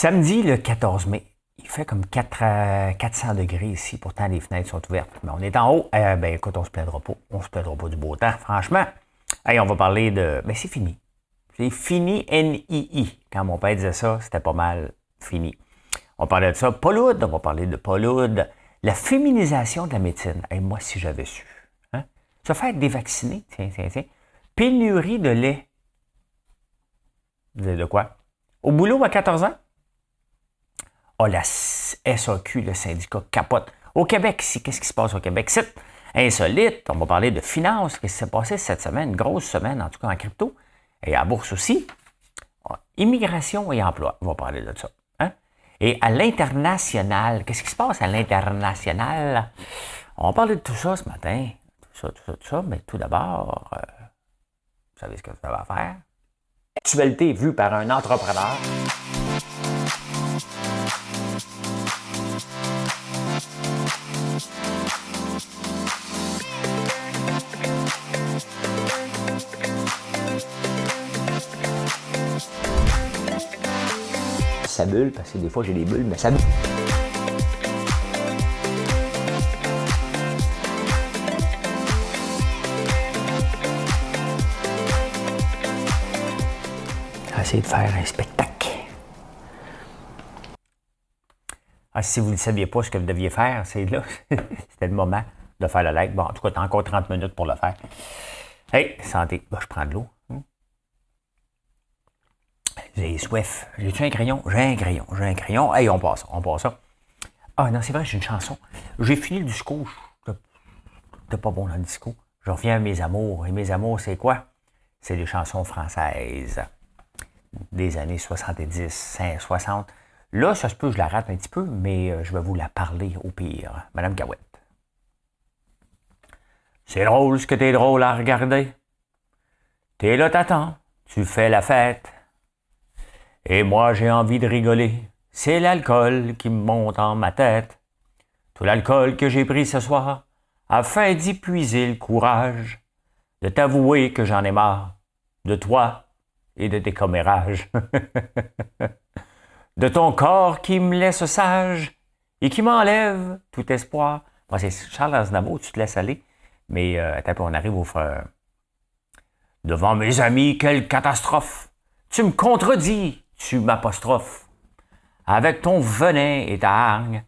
Samedi, le 14 mai, il fait comme 400 degrés ici. Pourtant, les fenêtres sont ouvertes. Mais on est en haut. Ben, écoute, on se plaindra pas. On se plaindra pas du beau temps, franchement. Hey, on va parler de... Ben, c'est fini. C'est fini, N-I-I. Quand mon père disait ça, c'était pas mal fini. On parlait de ça. Paul-Oud, on va parler de Paul-Oud. La féminisation de la médecine. Hey, moi, si j'avais su. Hein? Se faire dévacciner. Tiens. Pénurie de lait. Vous savez de quoi? Au boulot à 14 ans? Ah, la SAQ, le syndicat, capote. Au Québec, ici, qu'est-ce qui se passe au Québec? C'est insolite. On va parler de finances. Qu'est-ce qui s'est passé cette semaine? Une grosse semaine, en tout cas en crypto. Et à la bourse aussi. Immigration et emploi. On va parler de ça. Hein? Et à l'international, qu'est-ce qui se passe à l'international? On va parler de tout ça ce matin. Tout ça. Mais tout d'abord, vous savez ce que ça va faire? Actualité vue par un entrepreneur. Ça bulle, parce que des fois j'ai des bulles, mais ça bulle. Essayer de faire un spectacle. Si vous ne saviez pas ce que vous deviez faire, c'est là, c'était le moment de faire le like. Bon, en tout cas, tu as encore 30 minutes pour le faire. Hey, santé. Bon, je prends de l'eau. J'ai soif. J'ai-tu un crayon? J'ai un crayon. Hey, on passe ça. Ah non, c'est vrai, j'ai une chanson. J'ai fini le discours. T'es pas bon dans le discours. Je reviens à mes amours. Et mes amours, c'est quoi? C'est des chansons françaises des années 70, 60. Là, ça se peut que je la rate un petit peu, mais je vais vous la parler au pire. Madame Cahouette. C'est drôle ce que t'es drôle à regarder. T'es là, t'attends. Tu fais la fête. Et moi, j'ai envie de rigoler. C'est l'alcool qui me monte en ma tête. Tout l'alcool que j'ai pris ce soir, afin d'y puiser le courage, de t'avouer que j'en ai marre, de toi et de tes commérages. De ton corps qui me laisse sage et qui m'enlève tout espoir. Bon, c'est Charles Aznavour, tu te laisses aller. Mais attends, on arrive au frère. Devant mes amis, quelle catastrophe! Tu me contredis, tu m'apostrophes. Avec ton venin et ta hargne,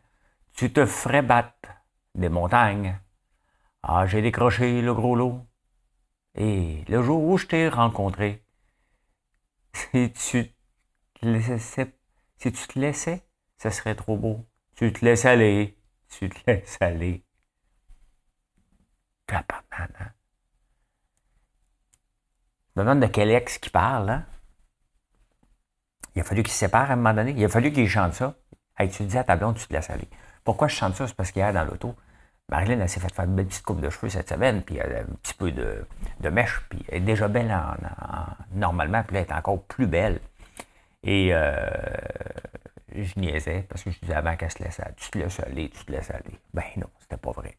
tu te ferais battre des montagnes. Ah, j'ai décroché le gros lot. Et le jour où je t'ai rencontré, si tu te laissais, ce serait trop beau. Tu te laisses aller. Hein? Je me demande de quel ex qui parle, hein? Il a fallu qu'il se sépare à un moment donné. Il a fallu qu'il chante ça. Hey, tu dis à ta blonde, tu te laisses aller. Pourquoi je chante ça? C'est parce qu'hier, dans l'auto, Marilyn, elle s'est fait faire une belle petite coupe de cheveux cette semaine, puis elle a un petit peu de mèche, puis elle est déjà belle normalement, puis là, elle est encore plus belle. Et je niaisais, parce que je disais avant qu'elle se laisse aller. Tu te laisses aller. Ben non, c'était pas vrai.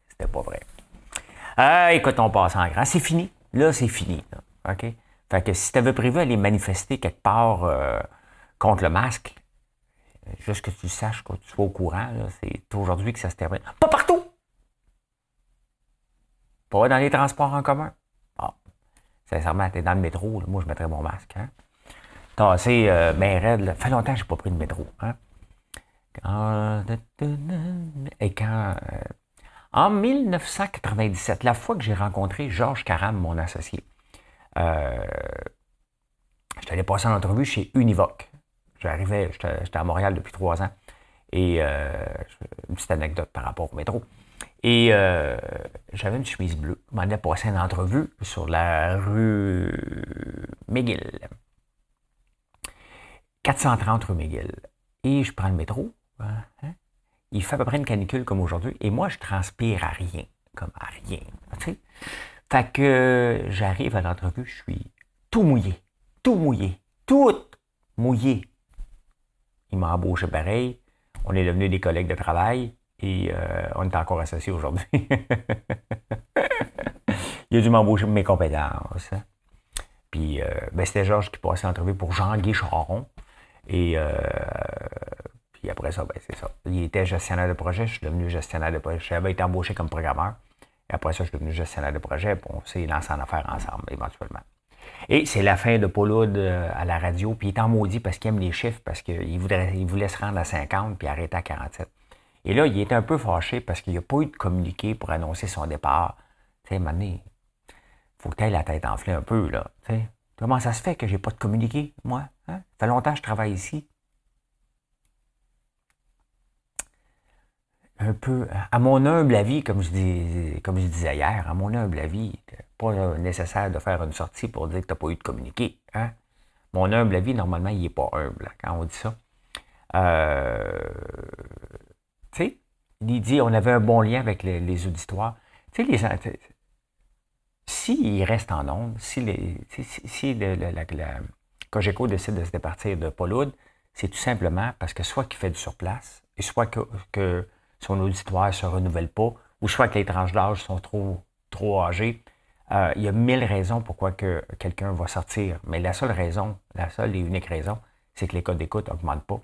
Écoute, on passe en grand. C'est fini. Là, c'est fini. Là. OK? Fait que si tu avais prévu aller manifester quelque part contre le masque, juste que tu le saches, que tu sois au courant, là, c'est aujourd'hui que ça se termine. Pas partout! Pas dans les transports en commun. Ah, sincèrement, t'es dans le métro, là, moi je mettrais mon masque. Hein? Tassé, ben raide, là. Fait longtemps que j'ai pas pris de métro. Hein? En 1997, la fois que j'ai rencontré Georges Caram, mon associé, j'étais allé passer en entrevue chez Univoc. J'étais à Montréal depuis 3 ans. Et une petite anecdote par rapport au métro. Et j'avais une chemise bleue. Je m'en allais passer une entrevue sur la rue McGill. 430 rue McGill. Et je prends le métro. Hein? Il fait à peu près une canicule comme aujourd'hui. Et moi, je transpire à rien. Comme à rien. Tu sais? Fait que j'arrive à l'entrevue, je suis tout mouillé. Il m'a embauché pareil. On est devenus des collègues de travail. Et on est encore associés aujourd'hui. Il a dû m'embaucher pour mes compétences. Puis, c'était Georges qui passait l'entrevue pour Jean-Guy Charon. Et Puis après ça, ben, c'est ça. Il était gestionnaire de projet, je suis devenu gestionnaire de projet. J'avais été embauché comme programmeur. Et après ça, je suis devenu gestionnaire de projet. Puis on s'est lancé en affaires ensemble, éventuellement. Et c'est la fin de Paul Hood à la radio. Puis il est en maudit parce qu'il aime les chiffres, parce qu'il voulait se rendre à 50 puis arrêter à 47. Et là, il était un peu fâché parce qu'il n'y a pas eu de communiqué pour annoncer son départ. Tu sais, maintenant, il faut que tu aies la tête enflée un peu, là. Tu sais, comment ça se fait que j'ai pas de communiqué, moi? Hein? Ça fait longtemps que je travaille ici. Un peu, à mon humble avis, comme je disais hier, à mon humble avis, pas nécessaire de faire une sortie pour dire que tu n'as pas eu de communiqué. Hein? Mon humble avis, normalement, il n'est pas humble quand on dit ça. Tu sais, il dit on avait un bon lien avec les auditoires. Tu sais, s'ils restent en ondes, si la Cogeco décide de se départir de Paul Hood, c'est tout simplement parce que soit qu'il fait du surplace, et soit que son auditoire ne se renouvelle pas, ou soit que les tranches d'âge sont trop âgées. Il y a 1000 raisons pourquoi que quelqu'un va sortir. Mais la seule et unique raison, c'est que les codes d'écoute n'augmentent pas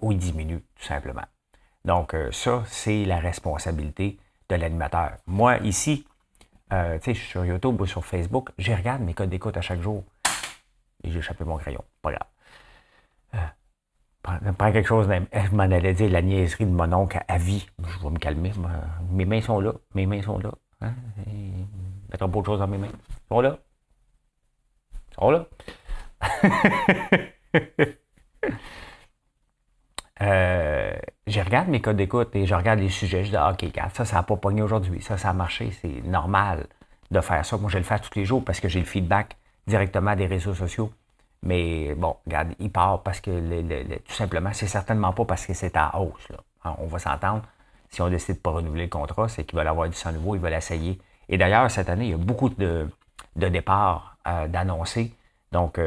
ou ils diminuent, tout simplement. Donc, ça, c'est la responsabilité de l'animateur. Moi, ici, tu sais, je suis sur YouTube ou sur Facebook, je regarde mes codes d'écoute à chaque jour. Et j'ai échappé mon crayon. Pas grave. Prends quelque chose, je m'en allais dire la niaiserie de mon oncle à vie. Je vais me calmer. Mes mains sont là. Mes mains sont là. Hein? Je mettrai pas autre chose dans mes mains. Ils sont là. Ils sont là. Je regarde mes codes d'écoute et je regarde les sujets. Je dis, OK, regarde, ça n'a pas pogné aujourd'hui. Ça a marché. C'est normal de faire ça. Moi, je le fais tous les jours parce que j'ai le feedback directement des réseaux sociaux. Mais bon, regarde, il part parce que tout simplement, c'est certainement pas parce que c'est à hausse. Là. Hein, on va s'entendre. Si on décide de ne pas renouveler le contrat, c'est qu'ils veulent avoir du sang nouveau, ils veulent essayer. Et d'ailleurs, cette année, il y a beaucoup de départs d'annoncés. Donc,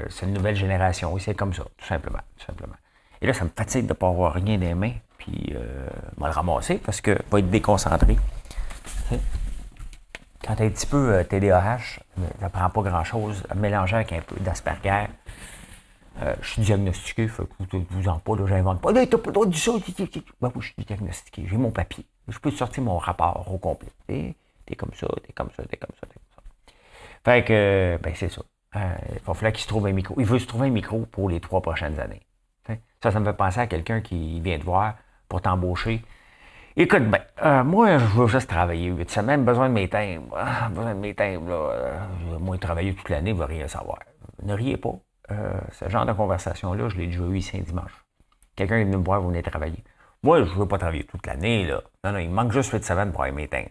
c'est une nouvelle génération. Oui, c'est comme ça, tout simplement. Et là, ça me fatigue de ne pas avoir rien dans les mains. Puis, je vais le ramasser parce que va être déconcentré. Quand tu es un petit peu TDAH, ça ne prend pas grand-chose. Mélanger avec un peu d'Asperger. Je suis diagnostiqué, fait que vous en pas, là, j'invente pas. Là, t'as pas le droit de dire ça. Ben oui, je suis diagnostiqué, j'ai mon papier. Je peux te sortir mon rapport au complet. T'es comme ça, t'es comme ça, t'es comme ça, t'es comme ça. Fait que, ben c'est ça. Il va falloir qu'il se trouve un micro. Il veut se trouver un micro pour les 3 prochaines années. Ça me fait penser à quelqu'un qui vient te voir pour t'embaucher. Écoute, ben, moi, je veux juste travailler 8 semaines, besoin de mes timbres. Besoin de mes timbres, là. Moi, travailler toute l'année, il ne va rien savoir. Ne riez pas. Ce genre de conversation-là, je l'ai déjà eu ici un dimanche. Quelqu'un est venu me voir, vous venez travailler. Moi, je ne veux pas travailler toute l'année, là. Non, il me manque juste 8 semaines pour avoir mes timbres.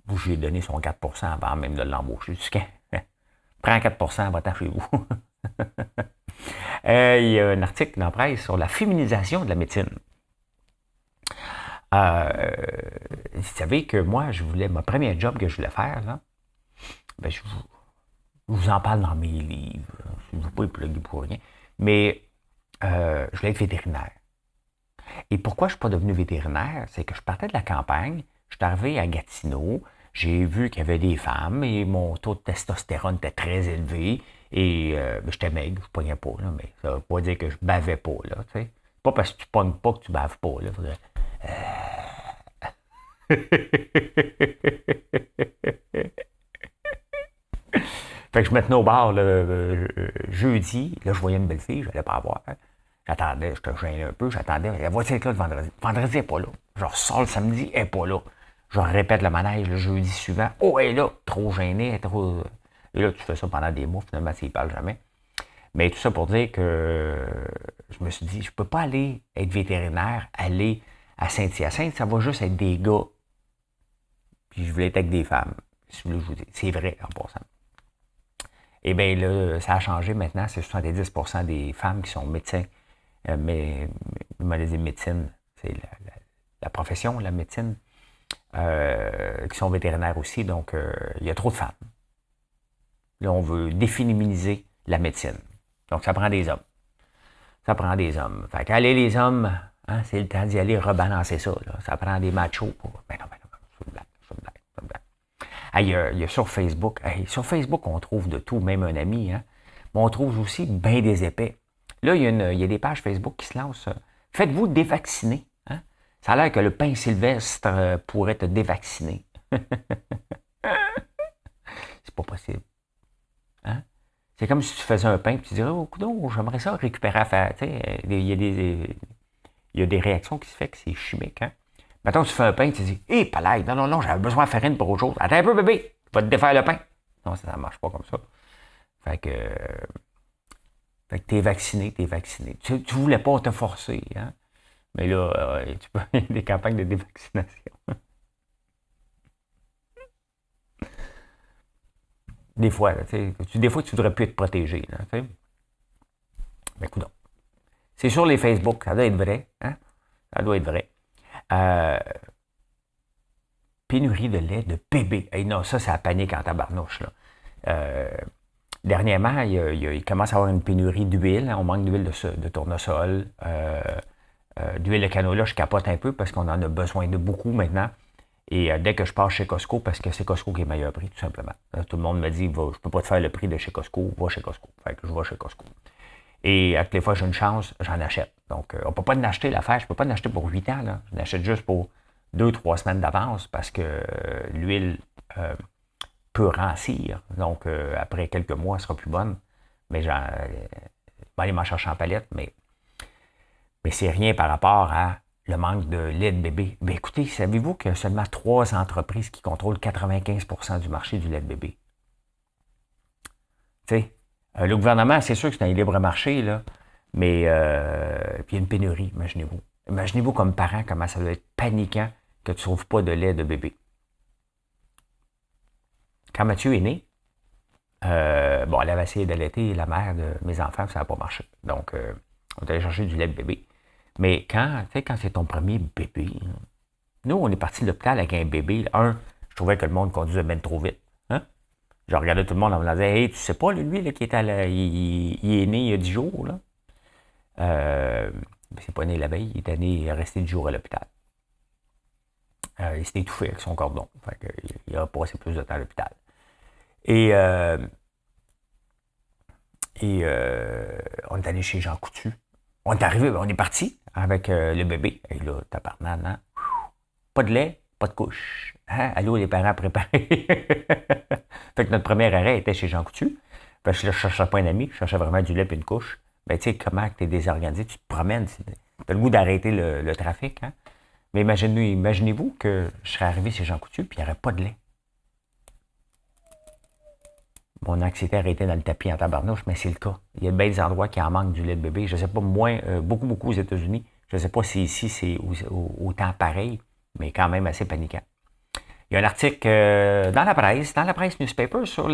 Vous, j'ai donné son 4 avant même de l'embaucher. Prends 4 va-t'en chez vous. Il y a un article dans la presse sur la féminisation de la médecine. Vous savez que moi, mon premier job que je voulais faire, là, ben, je vous en parle dans mes livres. Je ne veux pas le plugger pour rien. Mais je voulais être vétérinaire. Et pourquoi je ne suis pas devenu vétérinaire? C'est que je partais de la campagne, je suis arrivé à Gatineau, j'ai vu qu'il y avait des femmes et mon taux de testostérone était très élevé. Et j'étais maigre, je ne pognais pas, là, mais ça ne veut pas dire que je bavais pas. Là, t'sais. Pas parce que tu pognes pas que tu baves pas. Là, Fait que je me tenais au bar jeudi. Là, je voyais une belle fille, je n'allais pas la voir. J'attendais, je te gênais un peu, j'attendais. La voiture est là le vendredi. Vendredi, elle n'est pas là. Je ressors le samedi, elle n'est pas là. Je répète le manège le jeudi suivant. Oh, elle est là. Trop gênée, trop. Et là, tu fais ça pendant des mois, finalement, tu ne parles jamais. Mais tout ça pour dire que je me suis dit, je ne peux pas aller être vétérinaire, aller à Saint-Hyacinthe, ça va juste être des gars. Puis je voulais être avec des femmes. Si vous voulez, je vous dis, c'est vrai en passant. Eh bien là, ça a changé maintenant, c'est 70% des femmes qui sont médecins. Mais médecine, c'est la profession, la médecine, qui sont vétérinaires aussi. Donc, il y a trop de femmes. Là, on veut déféminiser la médecine. Donc, ça prend des hommes. Ça prend des hommes. Fait qu'allez les hommes, hein, c'est le temps d'y aller rebalancer ça. Là. Ça prend des machos pour... Ben non, c'est une blague. Il y a sur Facebook. Sur Facebook, on trouve de tout, même un ami. Hein. on trouve aussi bien des épais. Là, il y a des pages Facebook qui se lancent. Faites-vous dévacciner. Hein? Ça a l'air que le pain sylvestre pourrait te dévacciner. C'est pas possible. Hein? C'est comme si tu faisais un pain et tu dirais, oh, coudonc, j'aimerais ça récupérer à faire. Il y a des réactions qui se font que c'est chimique. Hein? Maintenant, tu fais un pain et tu dis, hé, palais, non, j'avais besoin de farine pour autre chose. Attends un peu, bébé, tu vas te défaire le pain. Non, ça ne marche pas comme ça. Fait que t'es vacciné. Tu voulais pas te forcer, hein? Mais là, tu peux il y a des campagnes de dévaccination. Des fois, là, des fois, tu voudrais plus être protégé. Là, mais écoute, c'est sur les Facebook, ça doit être vrai. Hein? Ça doit être vrai. Pénurie de lait de bébé. Hey, non, ça la panique en tabarnouche. Là. Dernièrement, il commence à y avoir une pénurie d'huile. Hein, on manque d'huile de tournesol. D'huile de canola, je capote un peu parce qu'on en a besoin de beaucoup maintenant. Et dès que je pars chez Costco, parce que c'est Costco qui est meilleur prix, tout simplement. Là, tout le monde me dit, je ne peux pas te faire le prix de chez Costco, va chez Costco. Fait que je vais chez Costco. Et à toutes les fois j'ai une chance, j'en achète. Donc, on ne peut pas en acheter l'affaire, je ne peux pas en acheter pour 8 ans. Là. Je l'achète juste pour 2-3 semaines d'avance parce que l'huile peut rancir. Donc, après quelques mois, elle sera plus bonne. Mais je vais aller m'en chercher en palette, mais c'est rien par rapport à le manque de lait de bébé. Bien, écoutez, savez-vous qu'il y a seulement 3 entreprises qui contrôlent 95% du marché du lait de bébé? Tu sais, le gouvernement, c'est sûr que c'est un libre marché, là, mais puis il y a une pénurie, imaginez-vous. Imaginez-vous comme parent, comment ça doit être paniquant que tu ne trouves pas de lait de bébé. Quand Mathieu est né, elle avait essayé d'allaiter la mère de mes enfants, ça n'a pas marché. Donc, on est allé chercher du lait de bébé. Mais quand c'est ton premier bébé, nous, on est parti de l'hôpital avec un bébé. Je trouvais que le monde conduisait bien trop vite. Hein? Je regardais tout le monde en me disant, hey, tu sais pas, lui, là, qui est il est né il y a 10 jours, là. C'est pas né la veille, il est né, il est resté 10 jours à l'hôpital. Il s'est étouffé avec son cordon. Fait que, il a passé plus de temps à l'hôpital. Et on est allé chez Jean Coutu. On est arrivé, on est parti avec le bébé. Et là, tabarnak, hein? Pas de lait, pas de couche. Hein? Allô, les parents préparés. Fait que notre premier arrêt était chez Jean Coutu. Parce que là, je cherchais pas un ami, je cherchais vraiment du lait et une couche. Ben, tu sais, comment tu es désorganisé, tu te promènes, tu as le goût d'arrêter le trafic. Hein? Mais imaginez-vous que je serais arrivé chez Jean Coutu et il n'y aurait pas de lait. Mon anxiété arrêtait dans le tapis en tabarnouche, mais c'est le cas. Il y a bien des endroits qui en manquent du lait de bébé. Je ne sais pas, beaucoup aux États-Unis. Je ne sais pas si ici c'est autant pareil, mais quand même assez paniquant. Il y a un article dans la presse newspaper, sur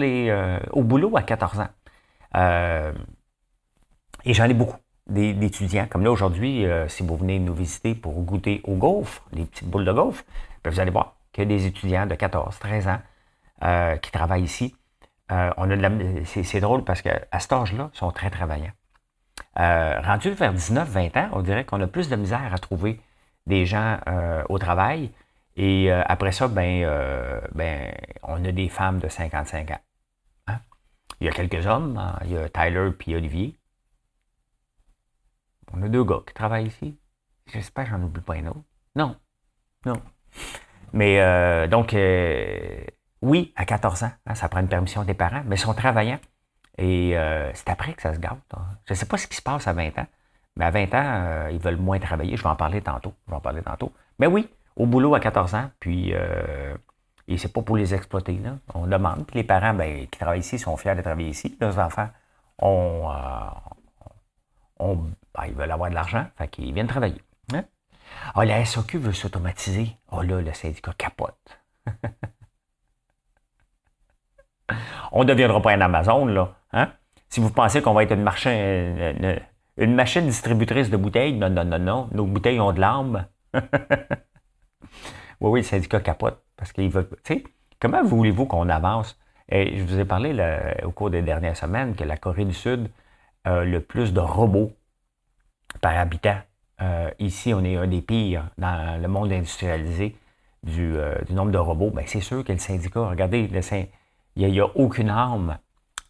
au boulot à 14 ans. Et j'en ai beaucoup d'étudiants. Comme là, aujourd'hui, si vous venez nous visiter pour goûter aux gaufres, les petites boules de gaufres, bien, vous allez voir qu'il y a des étudiants de 14, 13 ans qui travaillent ici. C'est drôle parce qu'à cet âge-là, ils sont très travaillants. Rendu vers 19-20 ans, on dirait qu'on a plus de misère à trouver des gens au travail. Et après ça, on a des femmes de 55 ans. Hein? Il y a quelques hommes, hein? Il y a Tyler et Olivier. On a 2 gars qui travaillent ici. J'espère que j'en oublie pas un autre. Non. Mais donc, oui, à 14 ans, hein, ça prend une permission des parents, mais ils sont travaillants. Et c'est après que ça se gâte. Hein. Je ne sais pas ce qui se passe à 20 ans, mais à 20 ans, ils veulent moins travailler. Je vais en parler tantôt. Mais oui, au boulot à 14 ans, puis et c'est pas pour les exploiter. Là. On demande. Puis les parents qui travaillent ici sont fiers de travailler ici. Leurs enfants ils veulent avoir de l'argent, fait qu'ils viennent travailler. Hein? Ah, la SAQ veut s'automatiser. Ah là, le syndicat capote. On ne deviendra pas un Amazon, là. Hein? Si vous pensez qu'on va être une machine distributrice de bouteilles, non. Nos bouteilles ont de l'âme. Oui, le syndicat capote. Parce qu'il veut. Tu sais, comment voulez-vous qu'on avance? Et je vous ai parlé au cours des dernières semaines que la Corée du Sud a le plus de robots par habitant. Ici, on est un des pires dans le monde industrialisé du nombre de robots. Bien, c'est sûr que le syndicat, regardez, il n'y a aucune arme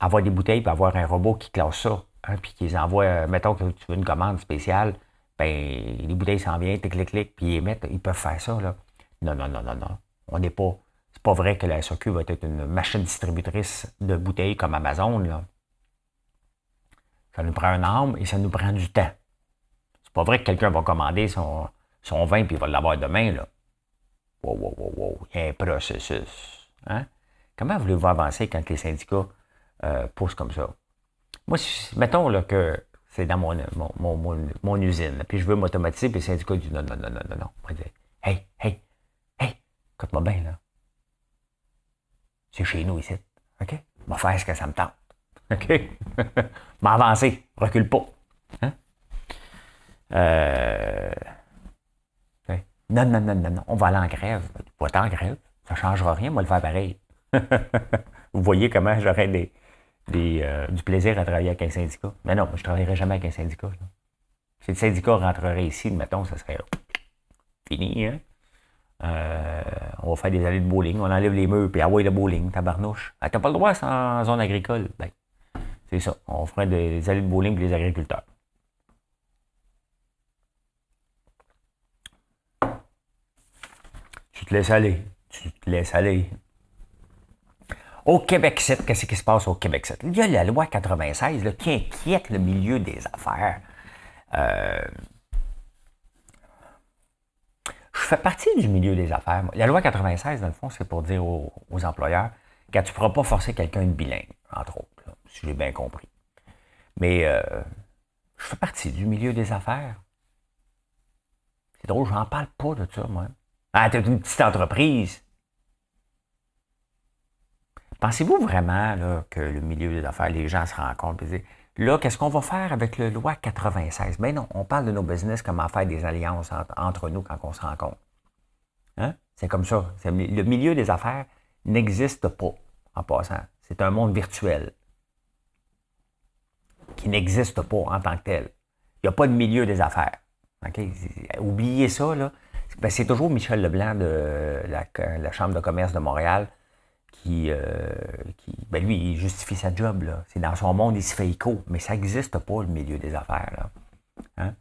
avoir des bouteilles et avoir un robot qui classe ça, hein, puis qui les envoie, mettons que tu veux une commande spéciale, ben les bouteilles s'en viennent, clic, puis ils les mettent, ils peuvent faire ça, là. Non, non, non, non, non. On n'est pas. C'est pas vrai que la SAQ va être une machine distributrice de bouteilles comme Amazon, là. Ça nous prend un âme et ça nous prend du temps. C'est pas vrai que quelqu'un va commander son vin puis il va l'avoir demain, là. Wow, wow, wow, wow. Il y a un processus. Hein? Comment voulez-vous avancer quand les syndicats poussent comme ça? Moi, mettons là, que c'est dans mon usine, là, puis je veux m'automatiser, puis les syndicats disent non, non, non, non, non, non. On va dire, hey, hey, hey, écoute-moi bien, là. C'est chez nous ici. OK? On va faire ce que ça me tente. OK? M'avancer, recule pas. Hein? Non, non, non, non, non, on va aller en grève. Pas en grève, ça ne changera rien, on va le faire pareil. Vous voyez comment j'aurais du plaisir à travailler avec un syndicat. Mais non, je ne travaillerai jamais avec un syndicat. Là. Si le syndicat rentrerait ici, mettons, ça serait fini. Hein? On va faire des allées de bowling, on enlève les murs, puis ah ouais, le bowling, tabarnouche. Ah, t'as pas le droit en zone agricole. Ben, c'est ça, on ferait des allées de bowling pour les agriculteurs. Tu te laisses aller. Tu te laisses aller. Au Québec 7, qu'est-ce qui se passe au Québec 7? Il y a la loi 96 là, qui inquiète le milieu des affaires. Je fais partie du milieu des affaires. La loi 96, dans le fond, c'est pour dire aux employeurs que tu ne pourras pas forcer quelqu'un de bilingue, entre autres, là, si j'ai bien compris. Mais je fais partie du milieu des affaires. C'est drôle, j'en parle pas de ça, moi. Ah, t'es une petite entreprise. Pensez-vous vraiment là, que le milieu des affaires, les gens se rencontrent et disent là, qu'est-ce qu'on va faire avec la loi 96? Ben non, on parle de nos business, comment faire des alliances entre nous quand on se rencontre. Hein? C'est comme ça. Le milieu des affaires n'existe pas, en passant. C'est un monde virtuel qui n'existe pas en tant que tel. Il n'y a pas de milieu des affaires. Okay? Oubliez ça, là. Ben, c'est toujours Michel Leblanc de la Chambre de commerce de Montréal qui ben lui, il justifie sa job. Là. C'est dans son monde, il se fait écho, mais ça n'existe pas, le milieu des affaires. Là. Hein?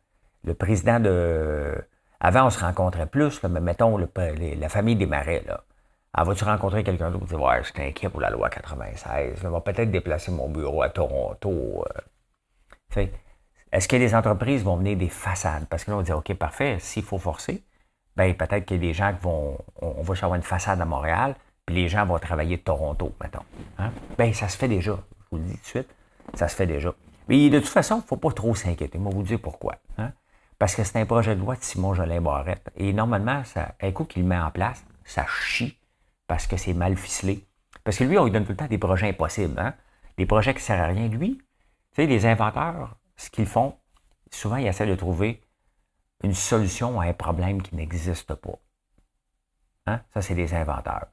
Le président de... Avant, on se rencontrait plus, là, mais mettons la famille des Marais. Là. Alors, vas-tu rencontrer quelqu'un d'autre? Tu dis, ouais, je suis inquiet pour la loi 96. Je vais peut-être déplacer mon bureau à Toronto. Est-ce que les entreprises vont venir des façades? Parce que là, on va dire, OK, parfait, s'il faut forcer, ben peut-être qu'il y a des gens qui vont... On va avoir une façade à Montréal, puis les gens vont travailler de Toronto, mettons. Hein? Ben, ça se fait déjà. Je vous le dis tout de suite, ça se fait déjà. Mais de toute façon, il ne faut pas trop s'inquiéter. Moi, vous dire pourquoi. Hein? Parce que c'est un projet de loi de Simon Jolin Barrette. Et normalement, un coup qu'il le met en place, ça chie parce que c'est mal ficelé. Parce que lui, on lui donne tout le temps des projets impossibles. Hein? Des projets qui ne servent à rien. Lui, tu sais, les inventeurs, ce qu'ils font, souvent, ils essaient de trouver une solution à un problème qui n'existe pas. Hein? Ça, c'est des inventeurs.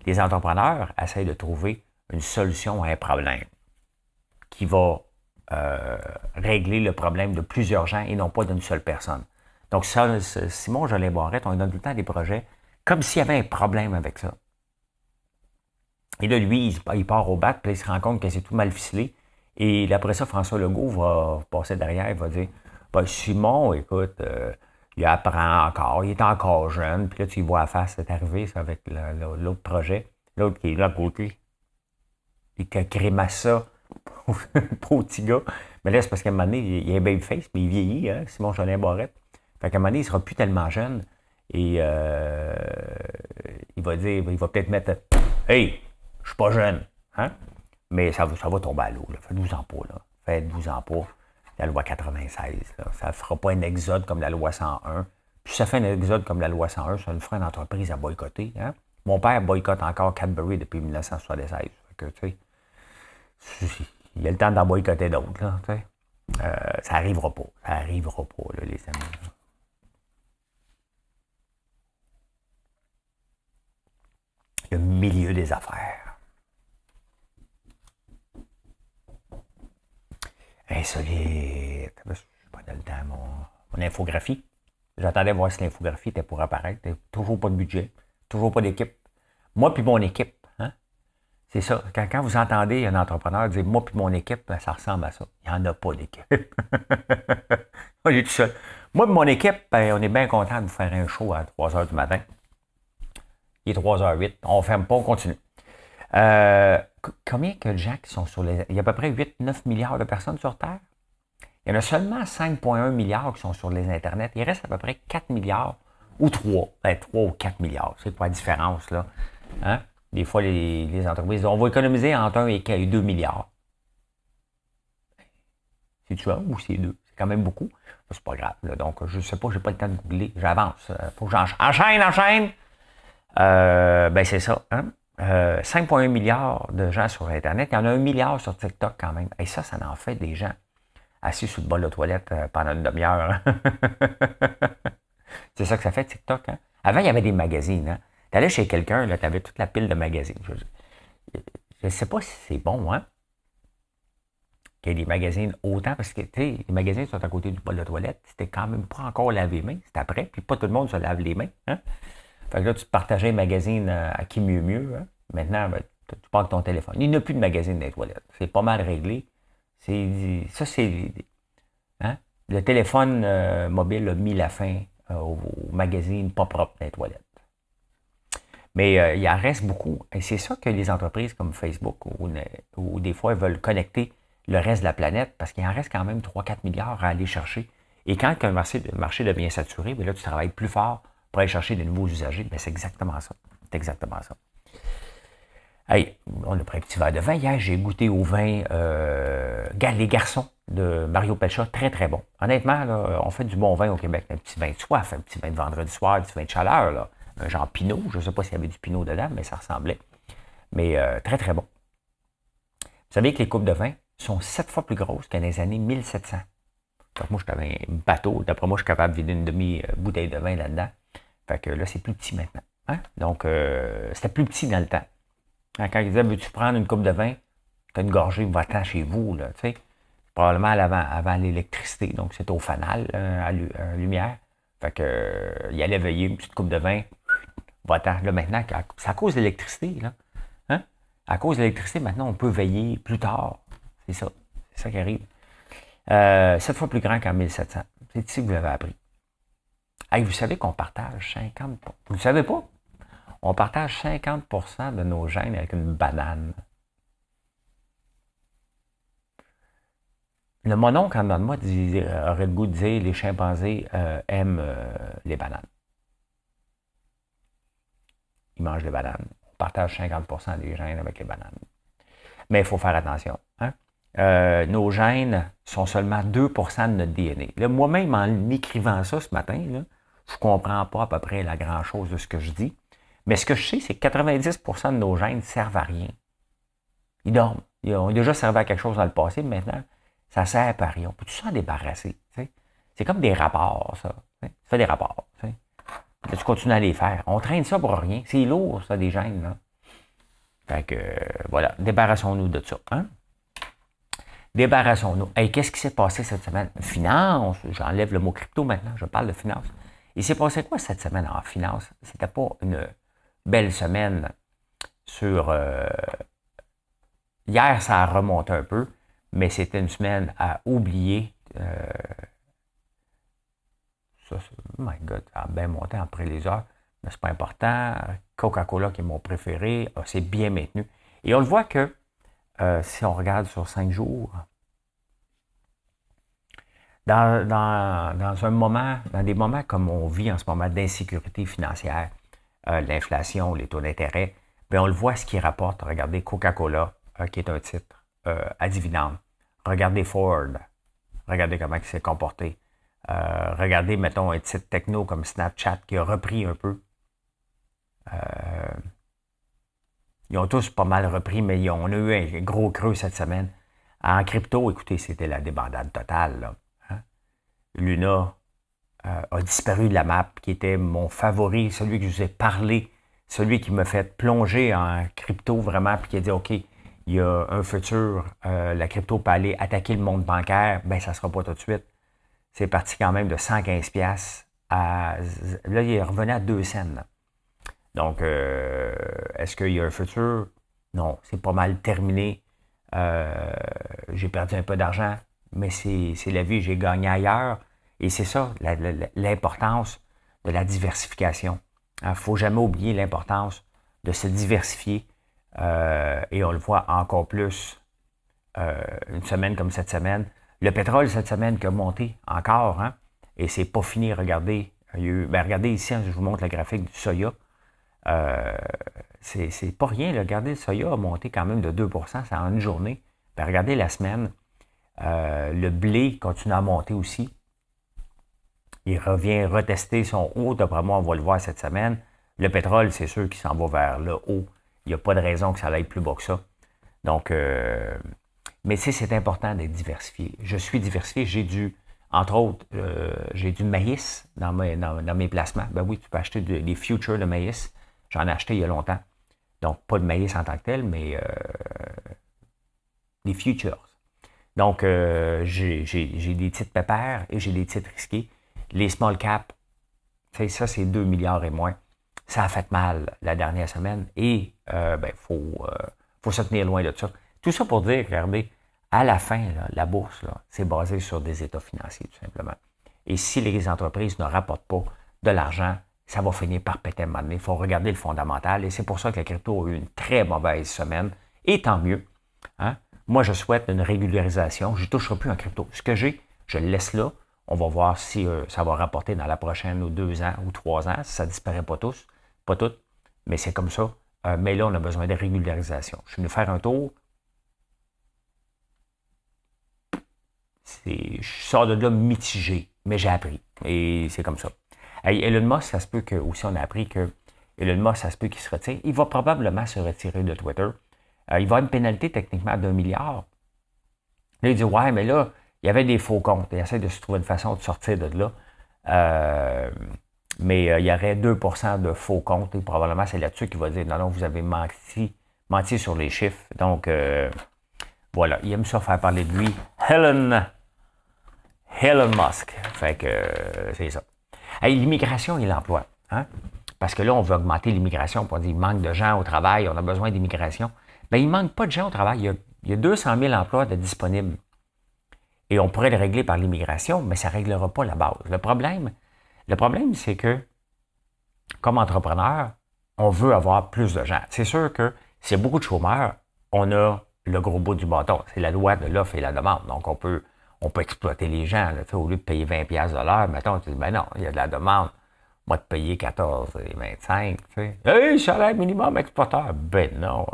Les entrepreneurs essayent de trouver une solution à un problème qui va régler le problème de plusieurs gens et non pas d'une seule personne. Donc, ça, Simon Jolin Barrette, on lui donne tout le temps des projets comme s'il y avait un problème avec ça. Et là, lui, il part au bac, puis il se rend compte que c'est tout mal ficelé. Et après ça, François Legault va passer derrière, il va dire ben, Simon, écoute, il apprend encore, il est encore jeune. Puis là, tu vois à face, c'est arrivé ça, avec l'autre projet. L'autre qui est là à côté. Et qui grimace ça pour petit gars. Mais là, c'est parce qu'à un moment donné, il a un babyface, mais il vieillit, hein, Simon Jolin Barrette. Fait qu'à un moment donné, il ne sera plus tellement jeune. Et il va dire, il va peut-être mettre hey, je suis pas jeune. Hein? Mais ça va tomber à l'eau. Faites-vous-en pas. Là. Faites-vous-en pas. La loi 96. Là. Ça ne fera pas un exode comme la loi 101. Puis si ça fait un exode comme la loi 101, ça nous fera une entreprise à boycotter. Hein? Mon père boycotte encore Cadbury depuis 1976. Fait que, tu sais, il y a le temps d'en boycotter d'autres. Là, tu sais. Ça n'arrivera pas. Ça n'arrivera pas, là, les amis. Le milieu des affaires. Insolite. Je suis pas dans le temps, mon infographie. J'attendais voir si l'infographie était pour apparaître. Toujours pas de budget. Toujours pas d'équipe. Moi puis mon équipe. Hein? C'est ça. Quand vous entendez un entrepreneur dire moi puis mon équipe, ben, ça ressemble à ça. Il n'y en a pas d'équipe. Moi, j'ai tout seul. Moi et mon équipe, ben, on est bien content de vous faire un show à 3 heures du matin. Il est 3h08. On ne ferme pas, on continue. Combien que de gens qui sont sur les... Il y a à peu près 8-9 milliards de personnes sur Terre. Il y en a seulement 5,1 milliards qui sont sur les Internet. Il reste à peu près 4 milliards ou 3. 3 ou 4 milliards. C'est quoi la différence, là? Hein? Des fois, les entreprises disent on va économiser entre 1 et 2 milliards. C'est-tu 1 ou c'est 2? C'est quand même beaucoup. C'est pas grave. Là. Donc, je ne sais pas, je n'ai pas le temps de googler. J'avance. Faut que j'enchaîne. Ben, c'est ça. Hein? 5,1 milliards de gens sur Internet. Il y en a 1 milliard sur TikTok quand même. Et ça en fait des gens assis sur le bol de toilette pendant une demi-heure. C'est ça que ça fait, TikTok. Hein? Avant, il y avait des magazines. Hein? Tu allais chez quelqu'un, tu avais toute la pile de magazines. Je ne sais pas si c'est bon, hein? Qu'il y ait des magazines autant, parce que, tu sais, les magazines sont à côté du bol de toilette. C'était quand même pas encore lavé les mains. C'est après, puis pas tout le monde se lave les mains. Hein? Fait que là, tu te partageais un magazine à qui mieux. Hein? Maintenant, ben, tu parles de ton téléphone. Il n'y a plus de magazine dans les toilettes. C'est pas mal réglé. Ça, c'est... Hein? Le téléphone mobile a mis la fin au magazine pas propre dans les toilettes. Mais il en reste beaucoup. Et c'est ça que les entreprises comme Facebook ou des fois veulent connecter le reste de la planète parce qu'il en reste quand même 3-4 milliards à aller chercher. Et quand un marché devient saturé, bien là, tu travailles plus fort pour aller chercher de nouveaux usagers. Bien, c'est exactement ça. C'est exactement ça. Hey, on a pris un petit verre de vin. Hier, j'ai goûté au vin Les Garçons de Mario Pelcha. Très, très bon. Honnêtement, là, on fait du bon vin au Québec. Un petit vin de soif, un petit vin de vendredi soir, un petit vin de chaleur. Là. Un genre Pinot. Je ne sais pas s'il y avait du Pinot dedans, mais ça ressemblait. Mais très, très bon. Vous savez que les coupes de vin sont 7 fois plus grosses que dans les années 1700. Donc moi, j'avais un bateau. D'après moi, je suis capable de vider une demi-bouteille de vin là-dedans. Fait que là, c'est plus petit maintenant. Hein? Donc, c'était plus petit dans le temps. Quand ils disaient, veux-tu prendre une coupe de vin? T'as une gorgée, va-t'en chez vous, là, tu sais. Probablement avant l'électricité. Donc, c'était au fanal, à lumière. Fait que, il allait veiller une petite coupe de vin. Va-t'en. Là, maintenant, c'est à cause de l'électricité, là. Hein? À cause de l'électricité, maintenant, on peut veiller plus tard. C'est ça. C'est ça qui arrive. 7 fois plus grand qu'en 1700. C'est ici que vous l'avez appris. Hey, vous savez qu'on partage 50%. Vous ne le savez pas? On partage 50% de nos gènes avec une banane. Le mononcle en dedans de moi aurait le goût de dire les chimpanzés aiment les bananes. Ils mangent des bananes. On partage 50% des gènes avec les bananes. Mais il faut faire attention. Hein? Nos gènes sont seulement 2% de notre DNA. Là, moi-même, en écrivant ça ce matin, là, je ne comprends pas à peu près la grand-chose de ce que je dis. Mais ce que je sais, c'est que 90% de nos gènes ne servent à rien. Ils dorment. Ils ont déjà servi à quelque chose dans le passé, mais maintenant, ça ne sert à rien. On peut tout s'en débarrasser. T'sais. C'est comme des rapports, ça. T'sais. Tu fais des rapports. T'sais. Là, tu continues à les faire. On traîne ça pour rien. C'est lourd, ça, des gènes. Là. Fait que, voilà, débarrassons-nous de ça. Hein? Débarrassons-nous. Hey, qu'est-ce qui s'est passé cette semaine? Finance. J'enlève le mot crypto maintenant. Je parle de finance. Il s'est passé quoi cette semaine en finance? C'était pas une belle semaine sur... Hier, ça a remonté un peu, mais c'était une semaine à oublier. Ça, oh my God, ça a bien monté après les heures, mais c'est pas important. Coca-Cola, qui est mon préféré, c'est bien maintenu. Et on le voit que, si on regarde sur 5 jours, dans un moment, dans des moments comme on vit en ce moment d'insécurité financière, l'inflation, les taux d'intérêt, bien on le voit ce qui rapporte. Regardez Coca-Cola, qui est un titre à dividende. Regardez Ford. Regardez comment il s'est comporté. Regardez, mettons, un titre techno comme Snapchat qui a repris un peu. Ils ont tous pas mal repris, mais on a eu un gros creux cette semaine. En crypto, écoutez, c'était la débandade totale. Là. Hein? Luna a disparu de la map, qui était mon favori, celui que je vous ai parlé, celui qui m'a fait plonger en crypto vraiment, puis qui a dit, OK, il y a un futur, la crypto peut aller attaquer le monde bancaire, ben ça ne sera pas tout de suite. C'est parti quand même de 115$ à... Là, il est revenu à 2 cents. Là. Donc, est-ce qu'il y a un futur? Non, c'est pas mal terminé. J'ai perdu un peu d'argent, mais c'est la vie, j'ai gagné ailleurs. Et c'est ça, l'importance de la diversification. Il ne faut jamais oublier l'importance de se diversifier. Et on le voit encore plus une semaine comme cette semaine. Le pétrole cette semaine qui a monté encore, hein, et c'est pas fini. Regardez, regardez ici, hein, je vous montre le graphique du soya. C'est pas rien. Là. Regardez, le soya a monté quand même de 2%, c'est en une journée. Puis regardez la semaine. Le blé continue à monter aussi. Il revient retester son haut. D'après moi, on va le voir cette semaine. Le pétrole, c'est sûr qu'il s'en va vers le haut. Il n'y a pas de raison que ça aille plus bas que ça. Donc, mais tu sais, c'est important d'être diversifié. Je suis diversifié. Entre autres, j'ai du maïs dans mes placements. Ben oui, tu peux acheter des futures de maïs. J'en ai acheté il y a longtemps. Donc, pas de maïs en tant que tel, mais des futures. Donc, j'ai des titres pépères et j'ai des titres risqués. Les small caps, ça, c'est 2 milliards et moins. Ça a fait mal la dernière semaine et faut se tenir loin de ça. Tout ça pour dire, regardez, à la fin, là, la bourse, c'est basé sur des états financiers, tout simplement. Et si les entreprises ne rapportent pas de l'argent, ça va finir par péter à un moment donné. Il faut regarder le fondamental. Et c'est pour ça que la crypto a eu une très mauvaise semaine. Et tant mieux. Hein? Moi, je souhaite une régularisation. Je ne toucherai plus en crypto. Ce que j'ai, je le laisse là. On va voir si ça va rapporter dans la prochaine ou 2 ans ou 3 ans. Si ça ne disparaît pas toutes. Mais c'est comme ça. Mais là, on a besoin de régularisation. Je suis venu faire un tour. Je sors de là mitigé, mais j'ai appris. Et c'est comme ça. Hey, Elon Musk, ça se peut que, aussi on a appris que Elon Musk, ça se peut qu'il se retire. Il va probablement se retirer de Twitter. Il va y avoir une pénalité techniquement d'1 milliard. Là, il dit, ouais, mais là, il y avait des faux comptes. Il essaie de se trouver une façon de sortir de là. Mais il y aurait 2% de faux comptes. Et probablement, c'est là-dessus qu'il va dire, non, vous avez menti sur les chiffres. Donc, voilà, il aime ça faire parler de lui. Elon Musk. Fait que c'est ça. Hey, l'immigration et l'emploi. Hein? Parce que là, on veut augmenter l'immigration. On dit qu'il manque de gens au travail, on a besoin d'immigration. Bien, il ne manque pas de gens au travail. Il y a 200 000 emplois de disponibles. Et on pourrait le régler par l'immigration, mais ça ne réglera pas la base. Le problème, c'est que, comme entrepreneur, on veut avoir plus de gens. C'est sûr que s'il y a beaucoup de chômeurs, on a le gros bout du bâton. C'est la loi de l'offre et la demande. Donc, on peut exploiter les gens. Là, au lieu de payer 20$ de l'heure, mettons, tu dis, ben non, il y a de la demande. Moi, de payer 14 et 25, tu sais. Hey, salaire minimum exploiteur. Ben non,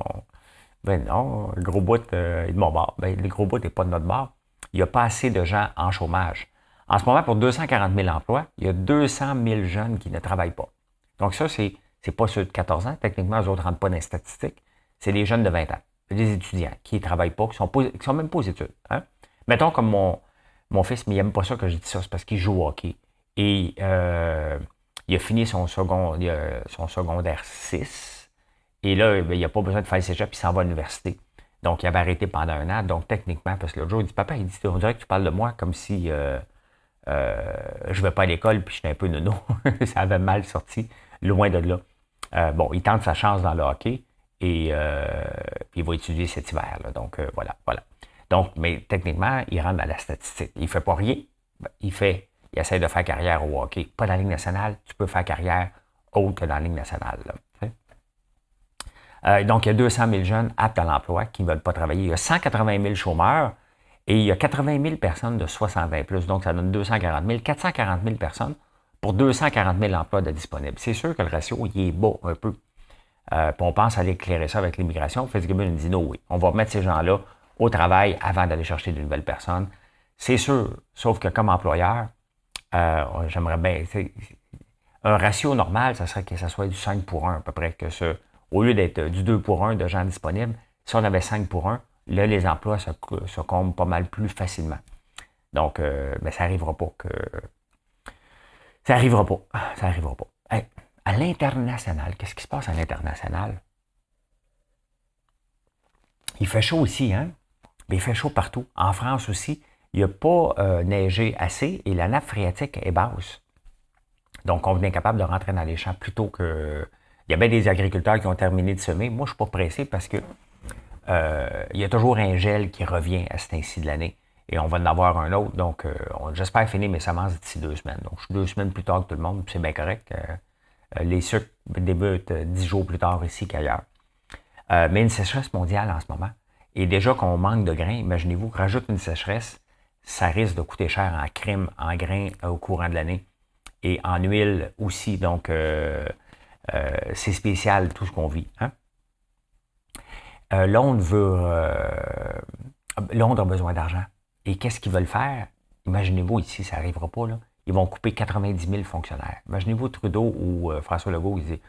le gros bout est de mon bord. Ben, le gros bout n'est pas de notre bord. Il n'y a pas assez de gens en chômage. En ce moment, pour 240 000 emplois, il y a 200 000 jeunes qui ne travaillent pas. Donc ça, c'est pas ceux de 14 ans. Techniquement, eux autres ne rentrent pas dans les statistiques. C'est les jeunes de 20 ans. Des étudiants qui ne travaillent pas, qui sont même pas aux études. Hein? Mettons comme mon fils, mais il n'aime pas ça que je dis ça, c'est parce qu'il joue au hockey. Et il a fini son secondaire 6. Et là, il n'a pas besoin de faire cégep, puis il s'en va à l'université. Donc, il avait arrêté pendant 1 an. Donc, techniquement, parce que l'autre jour, il dit, papa, il dit, on dirait que tu parles de moi comme si je ne vais pas à l'école, puis je suis un peu nono. Ça avait mal sorti, loin de là. Bon, il tente sa chance dans le hockey. Et puis il va étudier cet hiver. Là. Donc, voilà. Donc, mais techniquement, il rentre dans la statistique. Il ne fait pas rien. Il essaie de faire carrière au hockey. Pas dans la Ligue nationale. Tu peux faire carrière autre que dans la Ligue nationale. Là, donc, il y a 200 000 jeunes aptes à l'emploi qui ne veulent pas travailler. Il y a 180 000 chômeurs et il y a 80 000 personnes de 60 ans et plus. Donc, ça donne 240 000. 440 000 personnes pour 240 000 emplois de disponibles. C'est sûr que le ratio, il est bas un peu. Puis on pense aller éclairer ça avec l'immigration. Fitzgibbon nous dit, non, oui, on va mettre ces gens-là au travail avant d'aller chercher de nouvelles personnes. C'est sûr, sauf que comme employeur, j'aimerais bien, un ratio normal, ça serait que ça soit du 5 pour 1 à peu près, au lieu d'être du 2 pour 1 de gens disponibles, si on avait 5 pour 1, là, les emplois se comblent pas mal plus facilement. Donc, mais ça n'arrivera pas que... Ça n'arrivera pas. Hey, à l'international, qu'est-ce qui se passe à l'international? Il fait chaud ici, hein? Mais il fait chaud partout. En France aussi, il n'y a pas neigé assez et la nappe phréatique est basse. Donc, on est capable de rentrer dans les champs plus tôt que... Il y a bien des agriculteurs qui ont terminé de semer. Moi, je ne suis pas pressé parce que il y a toujours un gel qui revient à cet ainsi de l'année. Et on va en avoir un autre. Donc, j'espère finir mes semences d'ici 2 semaines. Donc, je suis 2 semaines plus tard que tout le monde, puis c'est bien correct. Les sucres débutent 10 jours plus tard ici qu'ailleurs. Mais une sécheresse mondiale en ce moment. Et déjà qu'on manque de grains, imaginez-vous, rajoute une sécheresse, ça risque de coûter cher en crème, en grains au courant de l'année. Et en huile aussi. Donc, c'est spécial tout ce qu'on vit. Hein? Londres a besoin d'argent. Et qu'est-ce qu'ils veulent faire? Imaginez-vous ici, ça n'arrivera pas. Là. Ils vont couper 90 000 fonctionnaires. Imaginez-vous Trudeau ou François Legault, ils disent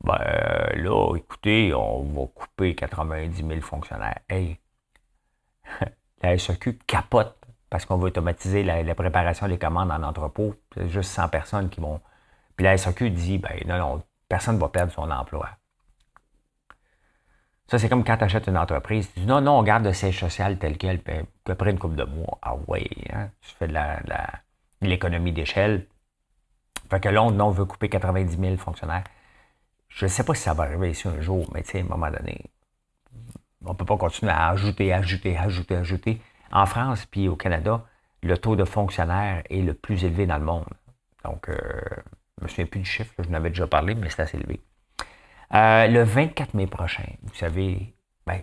là, écoutez, on va couper 90 000 fonctionnaires. Hey, la SAQ capote parce qu'on va automatiser la préparation des commandes en entrepôt. C'est juste 100 personnes qui vont. Puis la SAQ dit non, personne ne va perdre son emploi. Ça, c'est comme quand tu achètes une entreprise, tu dis non, on garde le siège social tel quel, puis après une couple de mois. Ah ouais, hein, tu fais de l'économie d'échelle. Fait que Londres, non, on veut couper 90 000 fonctionnaires. Je ne sais pas si ça va arriver ici un jour, mais tu sais, à un moment donné, on ne peut pas continuer à ajouter. En France puis au Canada, le taux de fonctionnaires est le plus élevé dans le monde. Donc, je ne me souviens plus du chiffre, je n'avais déjà parlé, mais c'est assez élevé. Le 24 mai prochain, vous savez,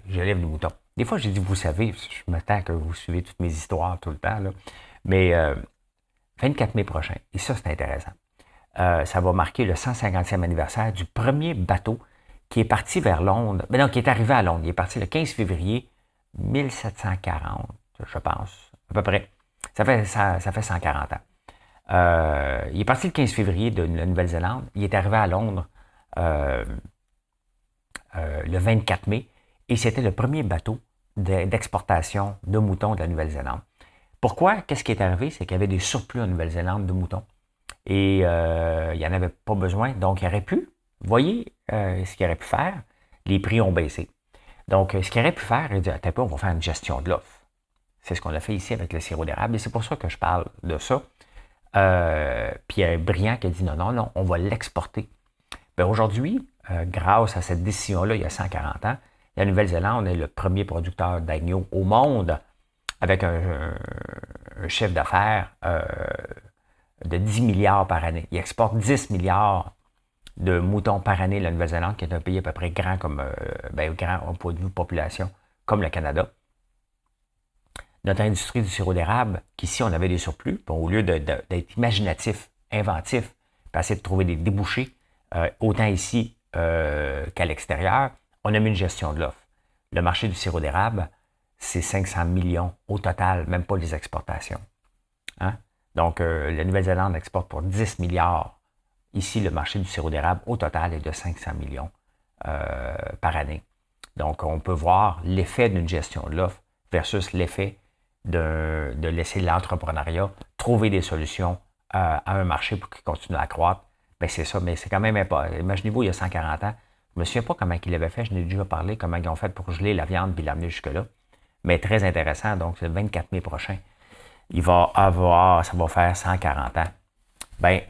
je lève le mouton. Des fois, j'ai dit, vous savez, je m'attends que vous suivez toutes mes histoires tout le temps, là. Mais 24 mai prochain, et ça, c'est intéressant. Ça va marquer le 150e anniversaire du premier bateau qui est parti vers Londres. Mais non, qui est arrivé à Londres. Il est parti le 15 février 1740, je pense, à peu près. Ça fait 140 ans. Il est parti le 15 février de la Nouvelle-Zélande. Il est arrivé à Londres le 24 mai, et c'était le premier bateau d'exportation de moutons de la Nouvelle-Zélande. Pourquoi? Qu'est-ce qui est arrivé? C'est qu'il y avait des surplus en Nouvelle-Zélande de moutons. Et il n'y en avait pas besoin, donc il aurait pu, voyez ce qu'il aurait pu faire, les prix ont baissé. Donc, ce qu'il aurait pu faire, il dit, attends un peu, on va faire une gestion de l'offre. C'est ce qu'on a fait ici avec le sirop d'érable, et c'est pour ça que je parle de ça. Puis il y a un brillant qui a dit, non, on va l'exporter. Aujourd'hui, grâce à cette décision-là, il y a 140 ans, la Nouvelle-Zélande est le premier producteur d'agneaux au monde avec un chiffre d'affaires de 10 milliards par année. Il exporte 10 milliards de moutons par année, la Nouvelle-Zélande, qui est un pays à peu près grand grand au point de vue population, comme le Canada. Notre industrie du sirop d'érable, qu'ici on avait des surplus, au lieu d'être imaginatif, inventif, puis essayer de trouver des débouchés, autant ici qu'à l'extérieur, on a mis une gestion de l'offre. Le marché du sirop d'érable, c'est 500 millions au total, même pas les exportations. Hein? Donc, la Nouvelle-Zélande exporte pour 10 milliards. Ici, le marché du sirop d'érable, au total, est de 500 millions par année. Donc, on peut voir l'effet d'une gestion de l'offre versus l'effet de laisser l'entrepreneuriat trouver des solutions à un marché pour qu'il continue à croître. Bien, c'est ça, mais c'est quand même pas. Imaginez-vous, il y a 140 ans, je ne me souviens pas comment ils l'avaient fait, je n'ai déjà parlé, comment ils ont fait pour geler la viande et l'amener jusque-là. Mais très intéressant, donc c'est le 24 mai prochain. Ça va faire 140 ans. Bien,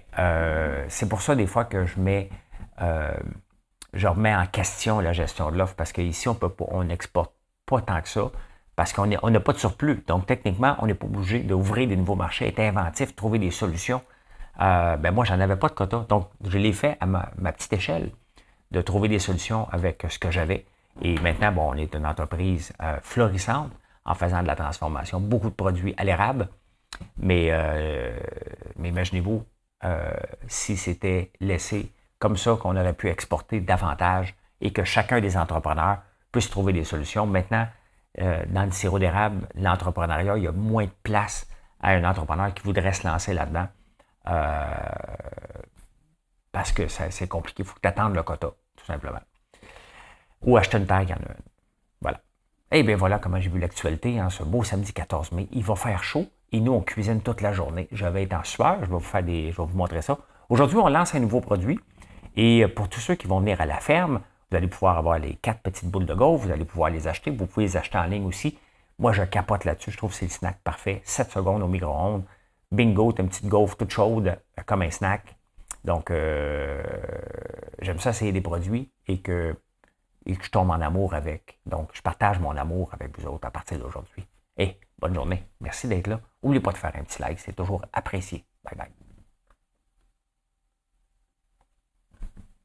c'est pour ça des fois que je remets en question la gestion de l'offre, parce qu'ici, on n'exporte pas tant que ça, parce qu'on n'a pas de surplus. Donc, techniquement, on n'est pas obligé d'ouvrir des nouveaux marchés, être inventif, trouver des solutions. Moi, j'en avais pas de quota. Donc, je l'ai fait à ma petite échelle, de trouver des solutions avec ce que j'avais. Et maintenant, on est une entreprise florissante en faisant de la transformation. Beaucoup de produits à l'érable. Mais imaginez-vous, si c'était laissé comme ça, qu'on aurait pu exporter davantage et que chacun des entrepreneurs puisse trouver des solutions. Maintenant, dans le sirop d'érable, l'entrepreneuriat, il y a moins de place à un entrepreneur qui voudrait se lancer là-dedans. Parce que c'est compliqué. Il faut que tu attendes le quota, tout simplement. Ou acheter une terre, il y en a une. Voilà. Et bien voilà comment j'ai vu l'actualité, ce beau samedi 14 mai. Il va faire chaud et nous, on cuisine toute la journée. Je vais être en sueur, je vais vous montrer ça. Aujourd'hui, on lance un nouveau produit. Et pour tous ceux qui vont venir à la ferme, vous allez pouvoir avoir les 4 petites boules de gaufre, vous allez pouvoir les acheter. Vous pouvez les acheter en ligne aussi. Moi, je capote là-dessus. Je trouve que c'est le snack parfait. 7 secondes au micro-ondes. Bingo, t'as une petite gaufre toute chaude comme un snack. Donc, j'aime ça essayer des produits et que et que je tombe en amour avec. Donc, je partage mon amour avec vous autres à partir d'aujourd'hui. Et bonne journée. Merci d'être là. N'oubliez pas de faire un petit like, c'est toujours apprécié. Bye bye.